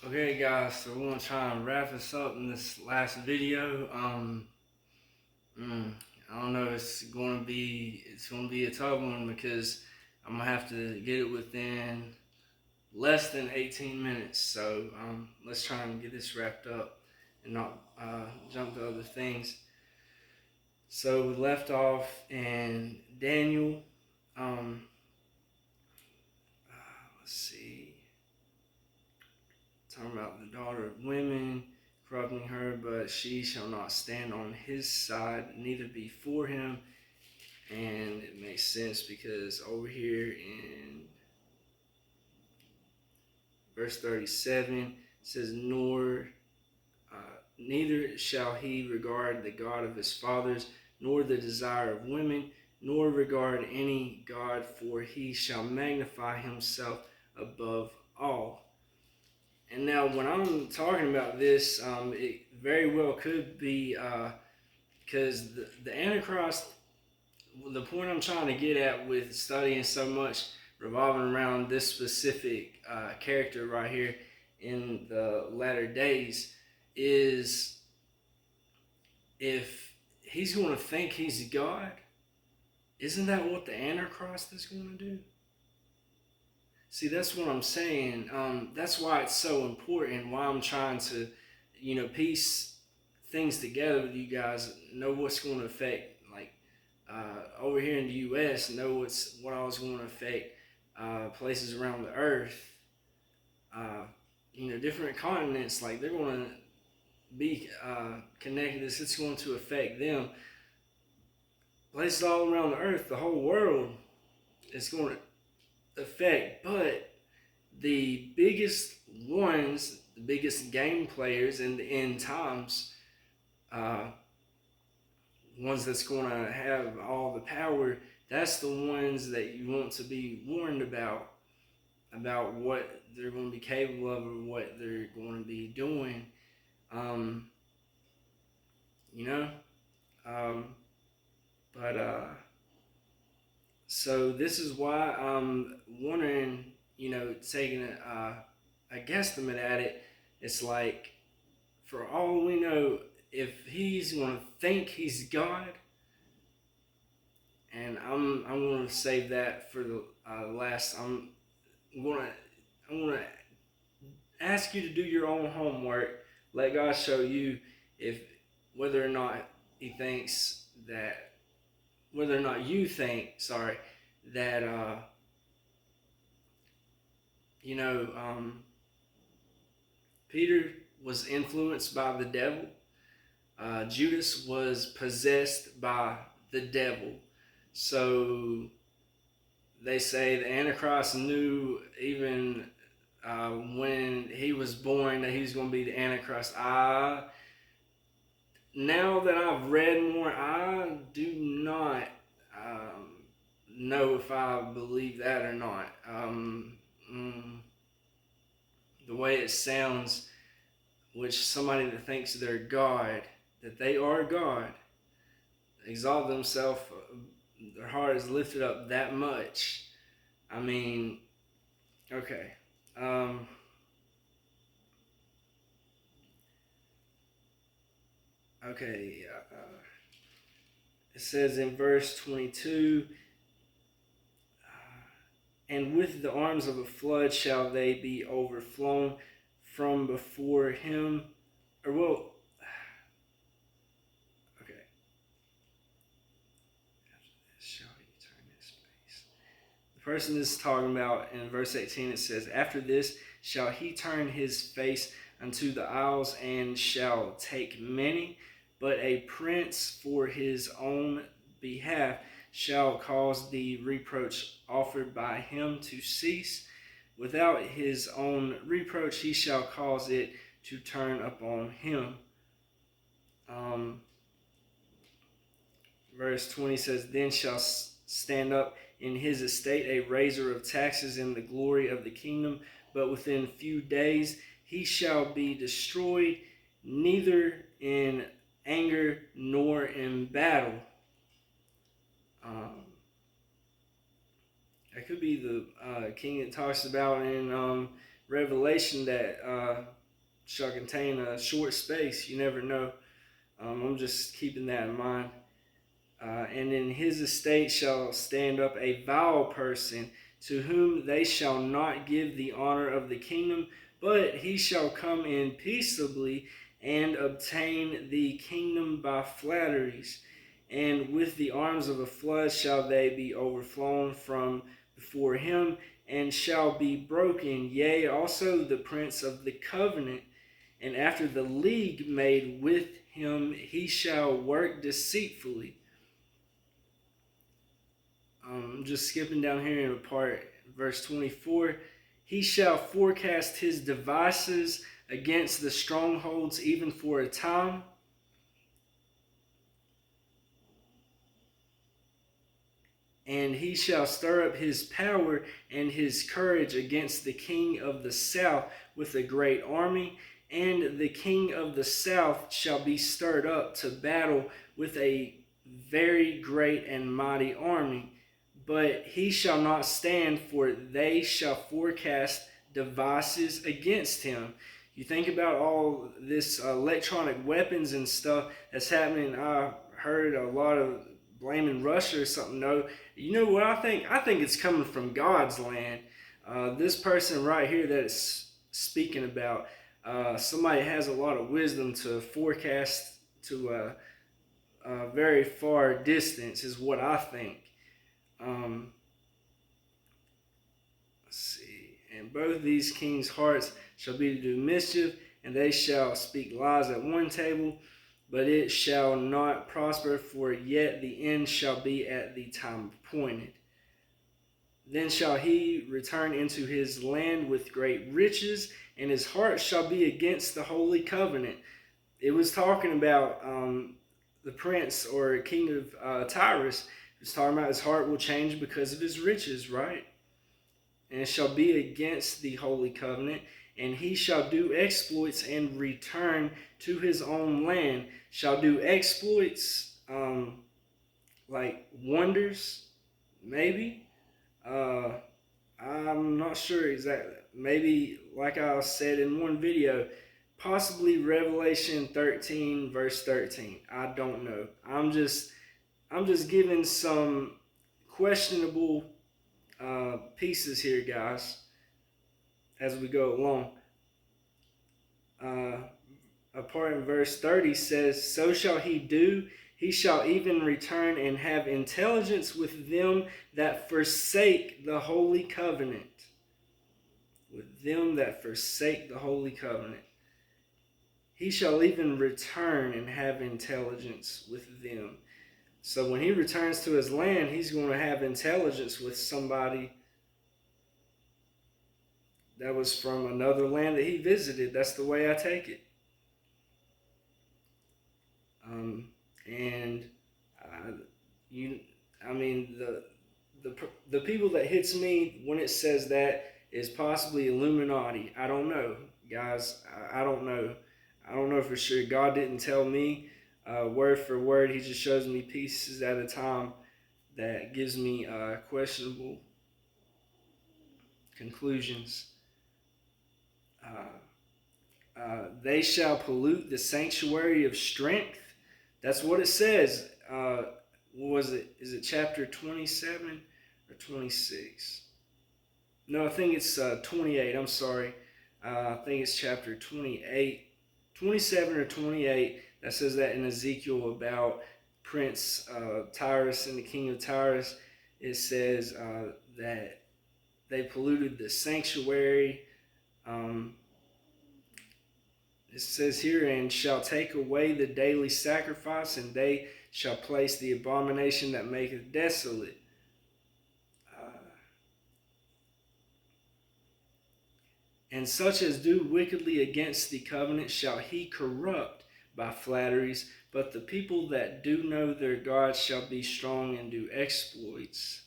Okay, guys, so we're gonna try and wrap this up in this last video. I don't know. It's gonna be a tough one because I'm gonna have to get it within less than 18 minutes. So let's try and get this wrapped up and not jump to other things. So we left off in Daniel. Um, let's see. Talking about the daughter of women, corrupting her, but she shall not stand on his side, neither be for him. And it makes sense because over here in verse 37 it says, neither shall he regard the God of his fathers, nor the desire of women, nor regard any God, for he shall magnify himself above all. And now, when I'm talking about this, it very well could be because the Antichrist, the point I'm trying to get at with studying so much revolving around this specific character right here in the latter days is if he's going to think he's God, isn't that what the Antichrist is going to do? See, that's what I'm saying. That's why it's so important. Why I'm trying to, piece things together with you guys. Know what's going to affect, like, over here in the U.S. Know what all is going to affect places around the earth. Different continents. Like they're going to be connected. It's going to affect them. Places all around the earth, the whole world, is going to effect, but the biggest ones, the biggest game players in the end times, ones that's going to have all the power, that's the ones that you want to be warned about what they're going to be capable of or what they're going to be doing. You know? So this is why I'm wondering, taking a guesstimate at it. It's like, for all we know, if he's going to think he's God, and I'm going to save that for the last. I'm going to ask you to do your own homework. Let God show you whether or not he thinks that. Whether or not you think, that Peter was influenced by the devil. Judas was possessed by the devil. So they say the Antichrist knew even when he was born that he was going to be the Antichrist. Now that I've read more, I do not know if I believe that or not. The way it sounds, which somebody that thinks they're God, that they are God, exalt themselves, their heart is lifted up that much. I mean, okay. Okay, it says in verse 22, and with the arms of a flood shall they be overflown from before him. Okay. Shall he turn his face? The person is talking about in verse 18, it says, after this shall he turn his face unto the isles and shall take many, but a prince for his own behalf shall cause the reproach offered by him to cease. Without his own reproach he shall cause it to turn upon him. Verse 20 says, then shall stand up in his estate a raiser of taxes in the glory of the kingdom, but within few days he shall be destroyed, neither in anger nor in battle. That could be the king it talks about in revelation that shall contain a short space. You never know. I'm just keeping that in mind. And in his estate shall stand up a vile person, to whom they shall not give the honor of the kingdom, but he shall come in peaceably and obtain the kingdom by flatteries. And with the arms of a flood shall they be overflown from before him, and shall be broken, yea, also the prince of the covenant. And after the league made with him, he shall work deceitfully. Just skipping down here in part, verse 24. He shall forecast his devices against the strongholds even for a time. And he shall stir up his power and his courage against the king of the south with a great army. And the king of the south shall be stirred up to battle with a very great and mighty army. But he shall not stand, for they shall forecast devices against him. You think about all this electronic weapons and stuff that's happening. I heard a lot of blaming Russia or something. No, you know what I think? I think it's coming from God's land. This person right here that it's speaking about, somebody has a lot of wisdom to forecast to a very far distance, is what I think. Let's see. And both these kings' hearts shall be to do mischief, and they shall speak lies at one table, but it shall not prosper, for yet the end shall be at the time appointed. Then shall he return into his land with great riches, and his heart shall be against the holy covenant. It was talking about the prince or king of Tyrus. It's talking about his heart will change because of his riches, right? And it shall be against the holy covenant, and he shall do exploits and return to his own land. Shall do exploits, like wonders, maybe. I'm not sure exactly. Maybe, like I said in one video, possibly Revelation 13, verse 13. I don't know. I'm just giving some questionable pieces here, guys, as we go along. A part in verse 30 says, so shall he do. He shall even return and have intelligence with them that forsake the holy covenant. With them that forsake the holy covenant. He shall even return and have intelligence with them. So when he returns to his land, he's going to have intelligence with somebody that was from another land that he visited. That's the way I take it. The people that hits me when it says that is possibly Illuminati. I don't know, guys. I don't know. I don't know for sure. God didn't tell me word for word. He just shows me pieces at a time that gives me questionable conclusions. They shall pollute the sanctuary of strength. That's what it says. What was it? Is it chapter 27 or 26? No, I think it's 28. I'm sorry. I think it's chapter 28, 27 or 28. That says that in Ezekiel about Prince Tyrus and the king of Tyrus. It says that they polluted the sanctuary. It says here, and shall take away the daily sacrifice, and they shall place the abomination that maketh desolate. And such as do wickedly against the covenant shall he corrupt by flatteries, but the people that do know their God shall be strong and do exploits.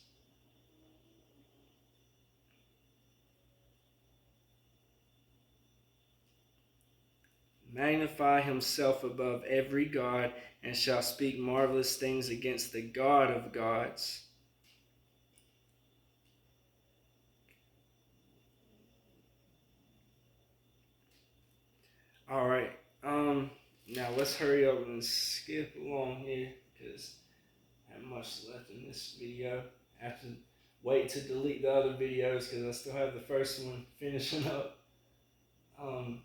Magnify himself above every god, and shall speak marvelous things against the God of gods. All right. Now let's hurry up and skip along here because I have much left in this video. I have to wait to delete the other videos because I still have the first one finishing up. Um,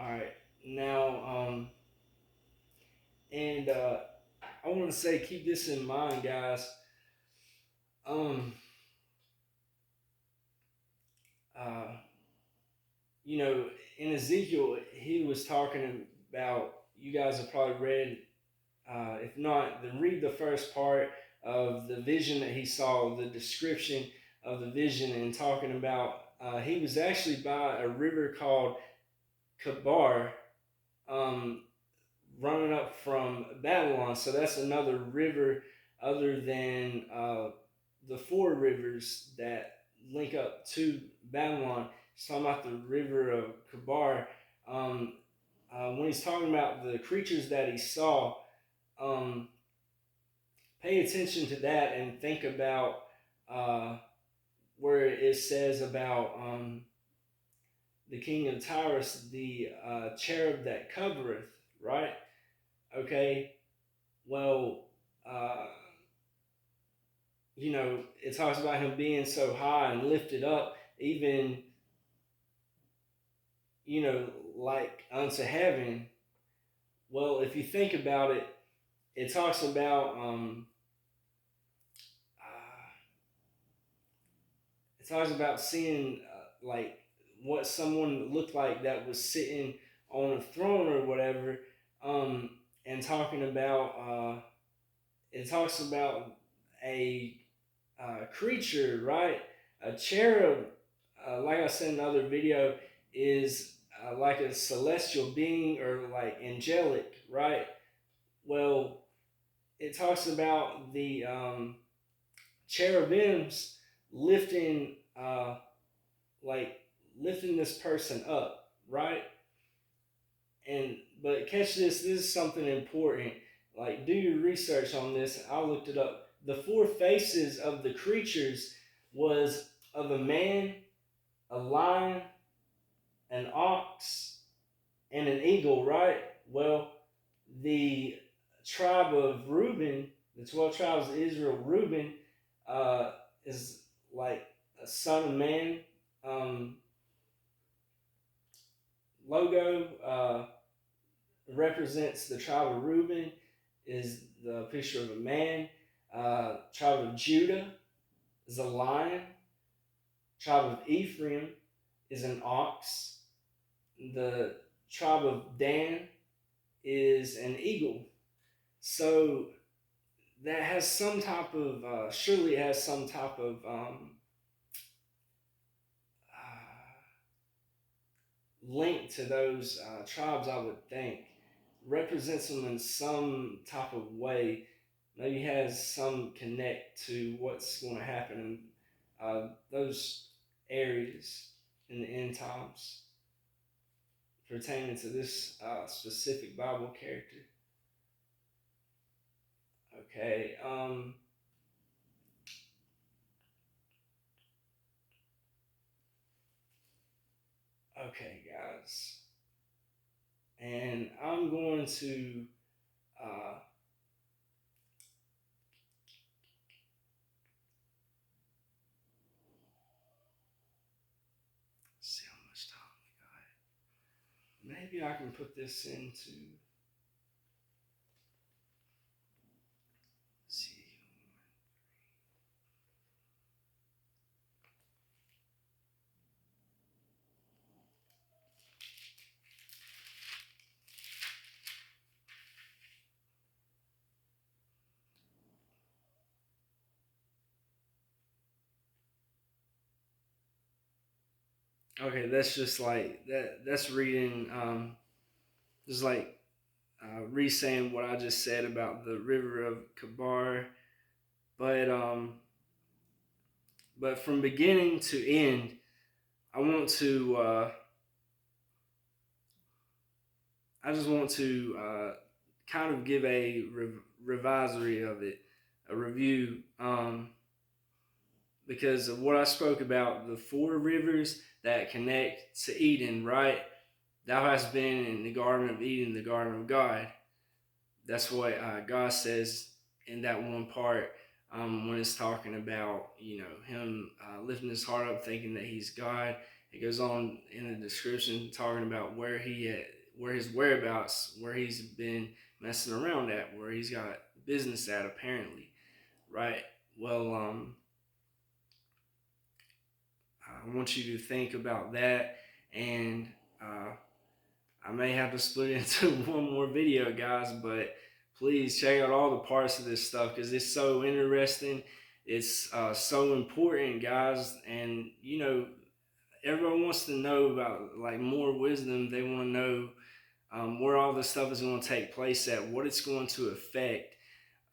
all right. Now, and I want to say, keep this in mind, guys. Um, uh, you know, in Ezekiel, he was talking about. You guys have probably read. If not, then read the first part of the vision that he saw, the description of the vision, and talking about he was actually by a river called Kabar, um, running up from Babylon. So that's another river other than the four rivers that link up to Babylon. He's talking about the river of Kabar. Um, when he's talking about the creatures that he saw, um, pay attention to that and think about uh, where it says about the king of Tyrus, the cherub that covereth, right? Okay, well, uh, it talks about him being so high and lifted up, even, like unto heaven. Well, if you think about it, it talks about seeing like what someone looked like that was sitting on a throne or whatever, um, and talking about it talks about a creature, right? A cherub, like I said in another video, is like a celestial being or like angelic, right? Well, it talks about the cherubims lifting, like lifting this person up, right? And but catch this. This is something important. Like, do your research on this. I looked it up. The four faces of the creatures was of a man, a lion, an ox, and an eagle, right? Well, the tribe of Reuben, the 12 tribes of Israel, Reuben is like a son of man logo. Represents the tribe of Reuben, is the picture of a man. Tribe of Judah is a lion. Tribe of Ephraim is an ox. The tribe of Dan is an eagle. So that has some type of, surely it has some type of link to those tribes, I would think. Represents them in some type of way. Maybe has some connect to what's going to happen in those areas in the end times pertaining to this specific Bible character. Okay. Okay, guys. And I'm going to see how much time we got. Maybe I can put this into. See. Okay, that's just like that. That's reading. Just like re-saying what I just said about the river of Kabar. But from beginning to end, I want to I just want to kind of give a revisory of it, a review, because of what I spoke about, the four rivers that connect to Eden, right? Thou hast been in the Garden of Eden, the Garden of God. That's what God says in that one part, when it's talking about, him lifting his heart up, thinking that he's God. It goes on in the description talking about where his whereabouts, where he's been messing around at, where he's got business at, apparently, right? Well, I want you to think about that, and I may have to split it into one more video, guys, but please check out all the parts of this stuff because it's so interesting. It's so important, guys, and everyone wants to know about like more wisdom. They want to know where all this stuff is going to take place at, what it's going to affect,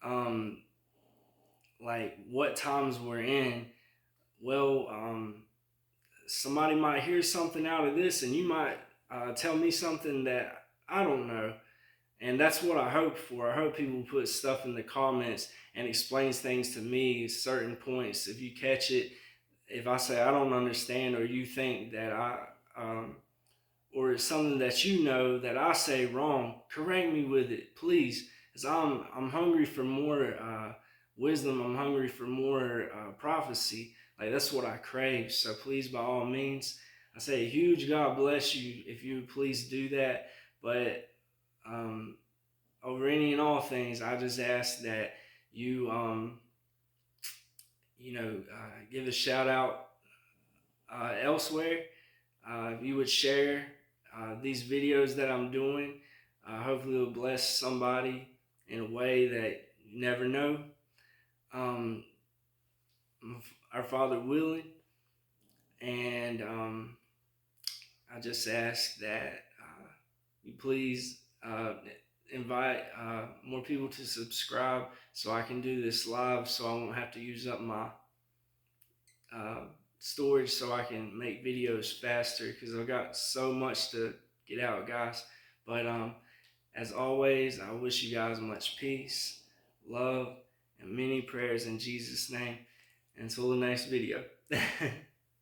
um, like what times we're in. Well, somebody might hear something out of this, and you might tell me something that I don't know. And that's what I hope for. I hope people put stuff in the comments and explains things to me, certain points. If you catch it, if I say I don't understand, or you think that or it's something that you know that I say wrong, correct me with it, please. Because I'm hungry for more wisdom. I'm hungry for more prophecy. Like that's what I crave. So please, by all means, I say a huge God bless you if you would please do that. But over any and all things, I just ask that you give a shout out elsewhere. If you would share these videos that I'm doing, hopefully it'll bless somebody in a way that you never know. Our Father willing, and I just ask that you please invite more people to subscribe so I can do this live, so I won't have to use up my storage, so I can make videos faster, because I've got so much to get out, guys. But as always, I wish you guys much peace, love, and many prayers in Jesus' name. Until the next video.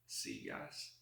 See you guys.